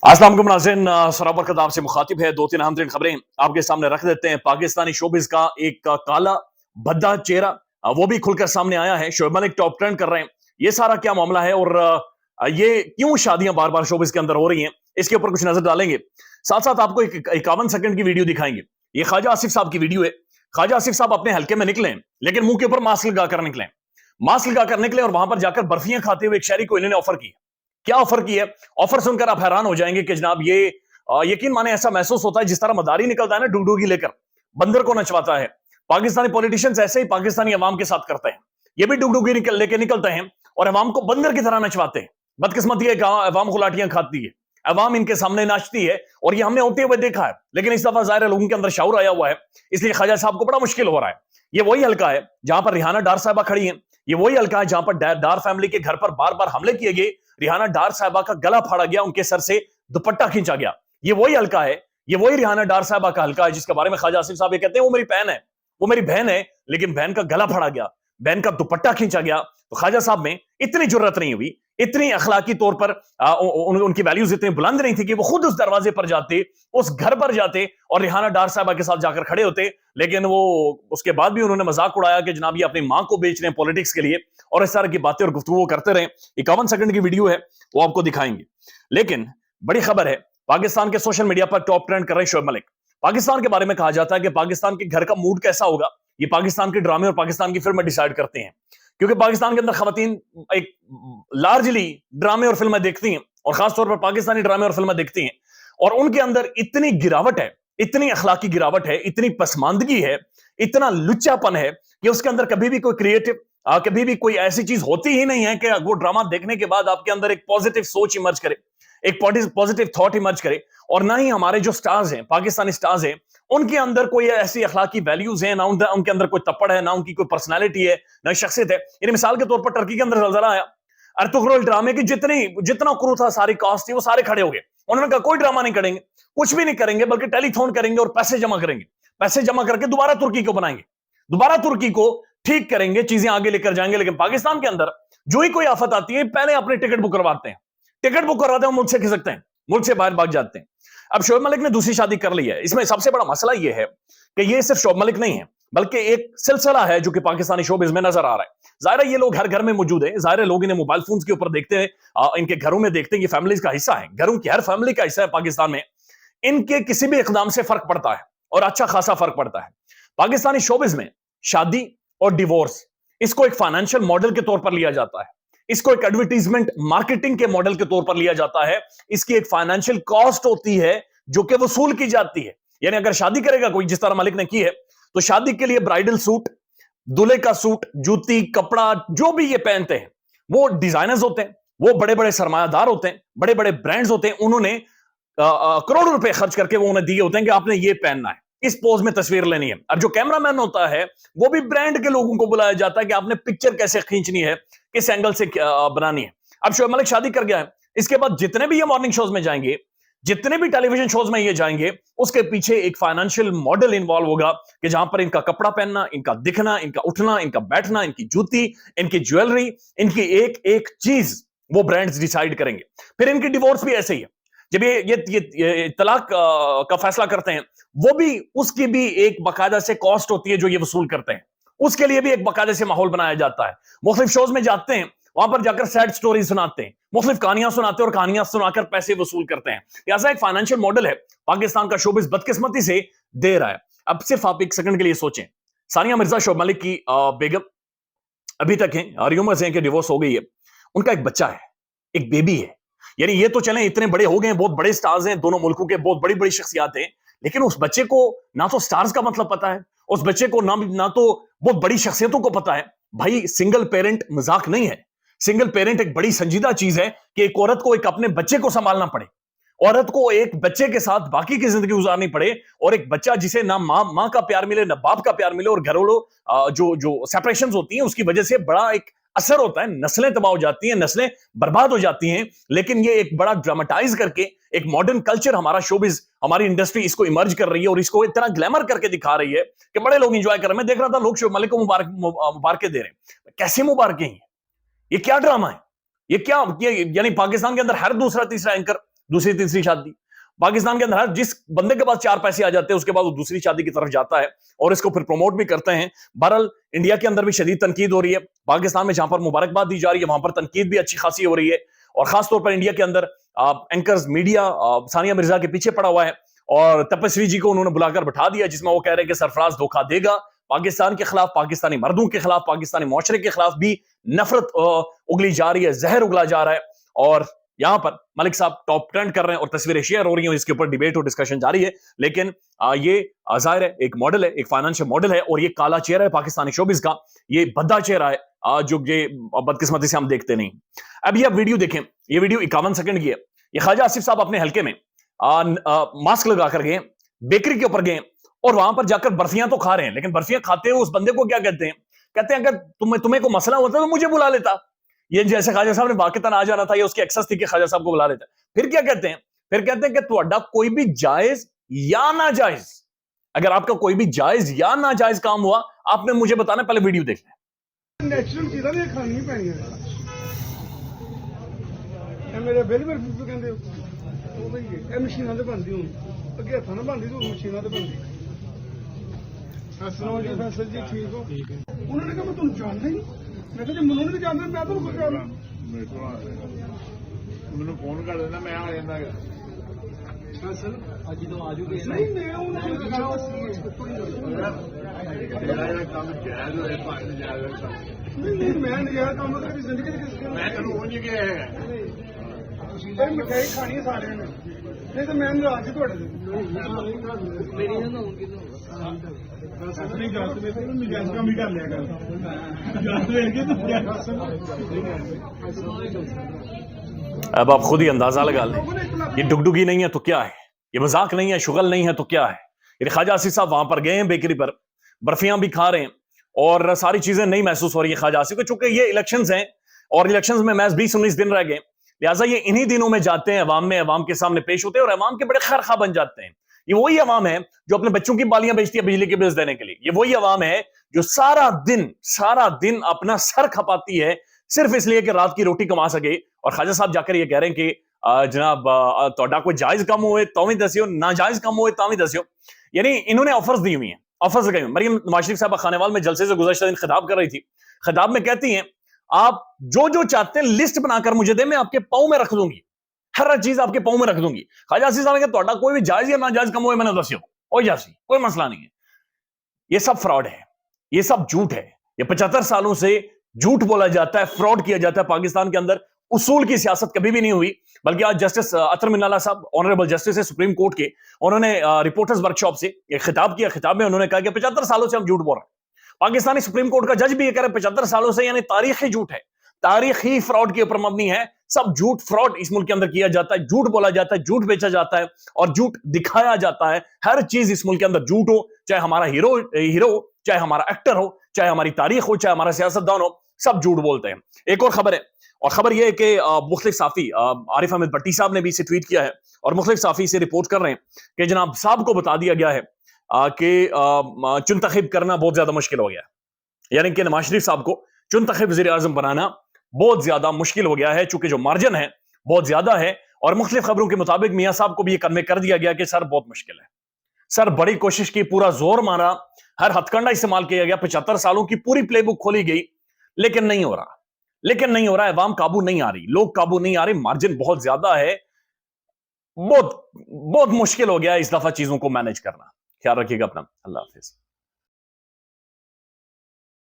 अस्सलाम वालेकुम नाज़रीन, सराबर का आपसे मुखातिब है। दो तीन अहम तरीन खबरें आपके सामने रख देते हैं। पाकिस्तानी शोबिस का एक काला भद्दा चेहरा वो भी खुलकर सामने आया है। शोएब मलिक टॉप ट्रेंड कर रहे हैं। ये सारा क्या मामला है और ये क्यों शादियां बार बार शोबिस के अंदर हो रही हैं, इसके ऊपर कुछ नजर डालेंगे। साथ साथ आपको एक 51 सेकंड की वीडियो दिखाएंगे। ये ख्वाजा आसिफ साहब की वीडियो है। ख्वाजा आसिफ साहब अपने हल्के में निकले, लेकिन मुंह के ऊपर मास्क लगाकर निकले। मास्क लगाकर निकले और वहां पर जाकर बर्फियां खाते हुए एक शहरी को इन्होंने ऑफर की। क्या ऑफर की है? ऑफर सुनकर आप हैरान हो जाएंगे कि जनाब ये यकीन माने ऐसा महसूस होता है जिस तरह मदारी निकलता है ना डुगडुगी लेकर, बंदर को नचवाता है। पाकिस्तानी पॉलिटिशियंस ऐसे ही पाकिस्तानी अवाम के साथ करते हैं। ये भी डुगडुगी लेके निकलते हैं और अवाम को बंदर की तरह नचवाते हैं। बदकिस्मती है, अवाम को लाठियां खाती है, अवाम इनके सामने नाचती है और ये हमने होते हुए देखा है। लेकिन इस दफा जाहिर है लोगों के अंदर शऊर आया हुआ है, इसलिए ख्वाजा साहब को बड़ा मुश्किल हो रहा है। ये वही हल्का है जहां पर रिहाना डार साहबा खड़ी हैं। ये वही हल्का है जहां पर डार फैमिली के घर पर बार बार हमले किए गए, रिहाना डार साहबा का गला फाड़ा गया, उनके सर से दुपट्टा खींचा गया। ये वही हल्का है, ये वही रिहाना डार साहबा का हल्का है जिसके बारे में ख्वाजा आसिफ साहब ये कहते हैं वो मेरी बहन है, वो मेरी बहन है, लेकिन बहन का गला फाड़ा गया, बहन का दुपट्टा खींचा गया। तो ख्वाजा साहब में इतनी जुर्रत नहीं हुई, इतनी अखलाकी तौर पर उनकी वैल्यूज इतनी बुलंद नहीं थी कि वो खुद उस दरवाजे पर जाते, उस घर पर जाते और रिहाना डार साहबा के साथ जाकर खड़े होते। लेकिन वो उसके बाद भी उन्होंने मजाक उड़ाया कि जनाब ये अपनी मां को बेच रहे हैं पॉलिटिक्स के लिए, और इस तरह की बातें और गुफ्तगू करते रहे। 51 सेकंड की वीडियो है, वो आपको दिखाएंगे। लेकिन बड़ी खबर है, पाकिस्तान के सोशल मीडिया पर टॉप ट्रेंड कर रहे हैं शोएब मलिक। पाकिस्तान के बारे में कहा जाता है कि पाकिस्तान के घर का मूड कैसा होगा ये पाकिस्तान के ड्रामे और पाकिस्तान की फिल्में डिसाइड करते हैं, क्योंकि पाकिस्तान के अंदर खवातीन एक लार्जली ड्रामे और फिल्में देखती हैं और खासतौर पर पाकिस्तानी ड्रामे और फिल्में देखती हैं, और उनके अंदर इतनी गिरावट है, इतनी अखलाकी गिरावट है, इतनी पसमानदगी है, इतना लुच्चापन है कि उसके अंदर कभी भी कोई क्रिएटिव कभी भी कोई ऐसी चीज होती ही नहीं है कि वो ड्रामा देखने के बाद आपके अंदर एक पॉजिटिव सोच इमर्ज करे, एक पॉजिटिव थॉट इमर्ज करे। और ना ही हमारे जो स्टार्स हैं, पाकिस्तानी स्टार्स हैं, उनके अंदर कोई ऐसी अखलाकी वैल्यूज हैं, ना उनके अंदर कोई तप्पड़ है, ना उनकी कोई पर्सनैलिटी है, ना शख्सियत है। यानी मिसाल के तौर पर टर्की के अंदर जलजला आया, अर्तुगरुल ड्रामे की जितना क्रू था, सारी कास्ट थी, वो सारे खड़े हो गए। उन्होंने कहा कोई ड्रामा नहीं करेंगे, कुछ भी नहीं करेंगे, बल्कि टेलीथॉन करेंगे और पैसे जमा करेंगे। पैसे जमा करके दोबारा तुर्की को बनाएंगे, दोबारा तुर्की को ठीक करेंगे, चीजें आगे लेकर जाएंगे। लेकिन पाकिस्तान के अंदर जो ही कोई आफत आती है, पहले अपनी टिकट बुक करवाते हैं, टिकट बुक करवाते हैं, मुल्क से खिसकते हैं, मुल्क से बाहर भाग जाते हैं। अब शोएब मलिक ने दूसरी शादी कर ली है। इसमें सबसे बड़ा मसला यह है कि ये सिर्फ शोएब मलिक नहीं है, बल्कि एक सिलसिला है जो कि पाकिस्तानी शोबिज़ में नजर आ रहा है। जाहिर है ये लोग हर घर में मौजूद है, जाहिर है लोग इन्हें मोबाइल फोन्स के ऊपर देखते हैं, इनके घरों में देखते हैं, ये फैमिलीज का हिस्सा है, घरों की हर फैमिली का हिस्सा है पाकिस्तान में। इनके किसी भी इकदाम से फर्क पड़ता है और अच्छा खासा फर्क पड़ता है। पाकिस्तानी शोबिज़ में शादी और डिवोर्स, इसको एक फाइनेंशियल मॉडल के तौर पर लिया जाता है, इसको एक एडवर्टीजमेंट मार्केटिंग के मॉडल के तौर पर लिया जाता है। इसकी एक फाइनेंशियल कॉस्ट होती है जो कि वसूल की जाती है। यानी अगर शादी करेगा कोई, जिस तरह मलिक ने की है, तो शादी के लिए ब्राइडल सूट, दूल्हे का सूट, जूती, कपड़ा, जो भी ये पहनते हैं वो डिजाइनर्स होते हैं, वो बड़े बड़े सरमायादार होते हैं, बड़े बड़े ब्रांड्स होते हैं। उन्होंने करोड़ों रुपए खर्च करके वो उन्हें दिए होते हैं कि आपने ये पहनना है, इस पोज में तस्वीर लेनी है। अब जो कैमरामैन होता है वो भी ब्रांड के लोगों को बुलाया जाता है कि आपने पिक्चर कैसे खींचनी है, किस एंगल से बनानी है। अब शोएब मलिक शादी कर गया है, इसके बाद जितने भी ये मॉर्निंग शोज में जाएंगे, जितने भी टेलीविजन शोज में ये जाएंगे, उसके पीछे एक फाइनेंशियल मॉडल इन्वॉल्व होगा कि जहां पर इनका कपड़ा पहनना, इनका दिखना, इनका उठना, इनका बैठना, इनकी जूती, इनकी ज्वेलरी, इनकी एक एक चीज वो ब्रांड्स डिसाइड करेंगे। फिर इनकी डिवोर्स भी ऐसे ही है, जब ये तलाक का फैसला करते हैं, वो भी उसकी भी एक बाकायदा से कॉस्ट होती है जो ये वसूल करते हैं, उसके लिए भी एक बाकायदे से माहौल बनाया जाता है। मुख्तलिफ शोज में जाते हैं, वहां पर जाकर सैड स्टोरी सुनाते हैं, मुख्तलिफ कहानियां सुनाते हैं और कहानियां सुनाकर पैसे वसूल करते हैं। ऐसा एक फाइनेंशियल मॉडल है पाकिस्तान का शोबिज़ बदकिस्मती से दे रहा है। अब सिर्फ आप एक सेकंड के लिए सोचें, सानिया मिर्जा शोएब मलिक की बेगम अभी तक है, र्यूमर्स हैं कि डिवोर्स हो गई है, उनका एक बच्चा है, एक बेबी है। यानी ये तो चलें इतने बड़े हो गए हैं, बहुत बड़े स्टार्स हैं, दोनों मुल्कों के बहुत बड़ी बड़ी शख्सियात हैं, लेकिन उस बच्चे को ना तो स्टार्स का मतलब पता है, उस बच्चे को ना तो बहुत बड़ी शख्सियतों को पता है। भाई सिंगल पेरेंट मजाक नहीं है, सिंगल पेरेंट एक बड़ी संजीदा चीज है कि एक औरत को एक अपने बच्चे को संभालना पड़े, औरत को एक बच्चे के साथ बाकी की जिंदगी गुजारनी पड़े, और एक बच्चा जिसे ना माँ का प्यार मिले, ना बाप का प्यार मिले, और घरों जो जो सेपरेशन होती हैं उसकी वजह से बड़ा एक असर होता है, नस्लें तबाह हो जाती हैं, नस्लें बर्बाद हो जाती हैं। लेकिन ये एक बड़ा ड्रामेटाइज करके एक मॉडर्न कल्चर, हमारा शोबिज, हमारी इंडस्ट्री इसको इमर्ज कर रही है और इसको इतना ग्लैमर करके दिखा रही है कि बड़े लोग एंजॉय कर रहे हैं। मैं देख रहा था लोग शोएब मलिक को मुबारकें दे रहे हैं। कैसे मुबारकें? ये क्या ड्रामा है? ये क्या, यानी पाकिस्तान के अंदर हर दूसरा तीसरा एंकर دوسری تیسری شادی. پاکستان کے اندر ہر جس بندے کے پاس 4 پیسے آ جاتے ہیں اس کے بعد وہ دوسری شادی کی طرف جاتا ہے اور اس کو پھر پروموٹ بھی کرتے ہیں. بہرحال انڈیا کے اندر بھی شدید تنقید ہو رہی ہے, پاکستان میں جہاں پر مبارکباد دی جا رہی ہے وہاں پر تنقید بھی اچھی خاصی ہو رہی ہے, اور خاص طور پر انڈیا کے اندر اینکرز میڈیا ثانیہ مرزا کے پیچھے پڑا ہوا ہے, اور تپسوی جی کو انہوں نے بلا کر بٹھا دیا جس میں وہ کہہ رہے ہیں کہ سرفراز دھوکہ دے گا پاکستان کے خلاف, پاکستانی مردوں کے خلاف, پاکستانی معاشرے کے خلاف بھی نفرت اگلی جا رہی ہے, زہر اگلا جا رہا ہے. اور یہاں پر ملک صاحب ٹاپ ٹرینڈ کر رہے ہیں اور تصویریں شیئر ہو رہی ہیں, اس کے اوپر ڈیبیٹ اور ڈسکشن جاری ہے. لیکن یہ ظاہر ہے ایک ماڈل ہے, ایک فائنانشل ماڈل ہے, اور یہ کالا چہرہ ہے پاکستانی شوبز کا, یہ بھدا چہرہ ہے جو یہ بدقسمتی سے ہم دیکھتے نہیں. اب یہ ویڈیو دیکھیں, یہ ویڈیو 51 سیکنڈ کی ہے. یہ خواجہ آصف صاحب اپنے حلقے میں ماسک لگا کر گئے, بیکری کے اوپر گئے اور وہاں پر جا کر برفیاں تو کھا رہے ہیں, لیکن برفیاں کھاتے ہوئے اس بندے کو کیا کہتے ہیں, کہتے ہیں اگر تمہیں کوئی مسئلہ ہوتا تو مجھے بلا لیتا. یہ جیسے خواجہ صاحب نے واقعتاً آ جانا تھا, یہ اس کی ایکسس تھی کہ خواجہ صاحب کو بلا لیتا. پھر کیا کہتے ہیں, پھر کہتے ہیں کہ تہاڈا کوئی بھی جائز یا ناجائز, اگر آپ کا کوئی بھی جائز یا ناجائز کام ہوا آپ نے مجھے بتانا, پہلے ویڈیو دیکھ لیں. نیچرل چیزاں نہیں کھانی پینی میرے بل کہتے یہ مشینوں سے بنتی ہوں اگے ہاتھوں سے بنتی تو مشینوں سے بنتی. فیصل جی ٹھیک ہو, انہوں نے کہا میں تم جانتا ہی, میں کہا جی منوں نہیں جانتا میں تو کوئی جاننا. مجھے فون کر دینا میں آ جانا. نہیں میں انہوں نے کہا کام جائز ہوئے نہیں میں نجائز کام کر زندگی میں تینوں کیا ہے مٹھائی کھانی ہے سارے نے, نہیں تو میں ناراض تھوڑے کام ہی کر لیا اب آپ خود ہی اندازہ لگا لیں, یہ ڈگڈگی نہیں ہے تو کیا ہے, یہ مذاق نہیں ہے, شغل نہیں ہے تو کیا ہے. یہ خواجہ آصف صاحب وہاں پر گئے ہیں بیکری پر, برفیاں بھی کھا رہے ہیں اور ساری چیزیں نہیں محسوس ہو رہی ہے خواجہ آصف کو, چونکہ یہ الیکشنز ہیں اور الیکشنز میں محض 20-19 دن رہ گئے, لہٰذا یہ انہی دنوں میں جاتے ہیں عوام میں, عوام کے سامنے پیش ہوتے ہیں اور عوام کے بڑے خیر خواہ بن جاتے ہیں. یہ وہی عوام ہے جو اپنے بچوں کی بالیاں بیچتی ہے بجلی کے بلز دینے کے لیے, یہ وہی عوام ہے جو سارا دن اپنا سر کھپاتی ہے صرف اس لیے کہ رات کی روٹی کما سکے. اور خواجہ صاحب جا کر یہ کہہ رہے ہیں کہ جناب تہاڈا کوئی جائز کم ہوئے تو بھی دسیو, ناجائز کم ہوئے تو بھی دسیو. یعنی انہوں نے آفرز دی ہوئی ہیں, آفرز لگائی ہوئی. مریم نواز شریف صاحبہ خانیوال میں جلسے سے گزشتہ دن خطاب کر رہی تھی, خطاب میں کہتی ہیں آپ جو چاہتے ہیں لسٹ بنا کر مجھے دیں, میں آپ کے پاؤں میں رکھ دوں گی, ہر چیز آپ کے پاؤں میں رکھ دوں گی. خواجہ آصف صاحب نے کہا تہاڈا کوئی بھی جائز یا ناجائز کم ہوئے میں نے دسیو, ہو جاسی, کوئی مسئلہ نہیں ہے. یہ سب فراڈ ہے, یہ سب جھوٹ ہے. یہ 75 سالوں سے جھوٹ بولا جاتا ہے, فراڈ کیا جاتا ہے پاکستان کے اندر. اصول کی سیاست کبھی بھی نہیں ہوئی, بلکہ آج جسٹس اطہر من اللہ صاحب آنریبل جسٹس ہے سپریم کورٹ کے, انہوں نے رپورٹرز ورکشاپ سے ایک خطاب کیا. خطاب میں انہوں نے کہا کہ 75 سالوں سے ہم جھوٹ بول رہے ہیں. پاکستانی سپریم کورٹ کا جج بھی یہ کہہ رہا ہے 75 سالوں سے, یعنی تاریخی جھوٹ ہے, تاریخی فراڈ کے اوپر مبنی ہے. سب جھوٹ فراڈ اس ملک کے اندر کیا جاتا ہے, جھوٹ بولا جاتا ہے, جھوٹ بیچا جاتا ہے اور جھوٹ دکھایا جاتا ہے. ہر چیز اس ملک کے اندر جھوٹ ہو, چاہے ہمارا ہیرو چاہے ہمارا ایکٹر ہو, چاہے ہماری تاریخ ہو, چاہے ہمارا سیاستدان ہو, سب جھوٹ بولتے ہیں. ایک اور خبر ہے, اور خبر یہ ہے کہ مختلف صحافی عارف احمد بٹی صاحب نے بھی اسے ٹویٹ کیا ہے اور مختلف صحافی سے رپورٹ کر رہے ہیں کہ جناب صاحب کو بتا دیا گیا ہے کہ چنتخب کرنا بہت زیادہ مشکل ہو گیا ہے. یعنی کہ نواز شریف صاحب کو چنتخب وزیر اعظم بنانا بہت زیادہ مشکل ہو گیا ہے, چونکہ جو مارجن ہے بہت زیادہ ہے. اور مختلف خبروں کے مطابق میاں صاحب کو بھی یہ کنوے کر دیا گیا کہ سر بہت مشکل ہے, سر بڑی کوشش کی, پورا زور مارا, ہر ہتھ کنڈا استعمال کیا گیا, 75 سالوں کی پوری پلے بک کھولی گئی, لیکن نہیں ہو رہا. عوام قابو نہیں آ رہی, لوگ قابو نہیں آ رہے, مارجن بہت زیادہ ہے, بہت مشکل ہو گیا اس دفعہ چیزوں کو مینج کرنا. خیال رکھیے گا اپنا, اللہ حافظ.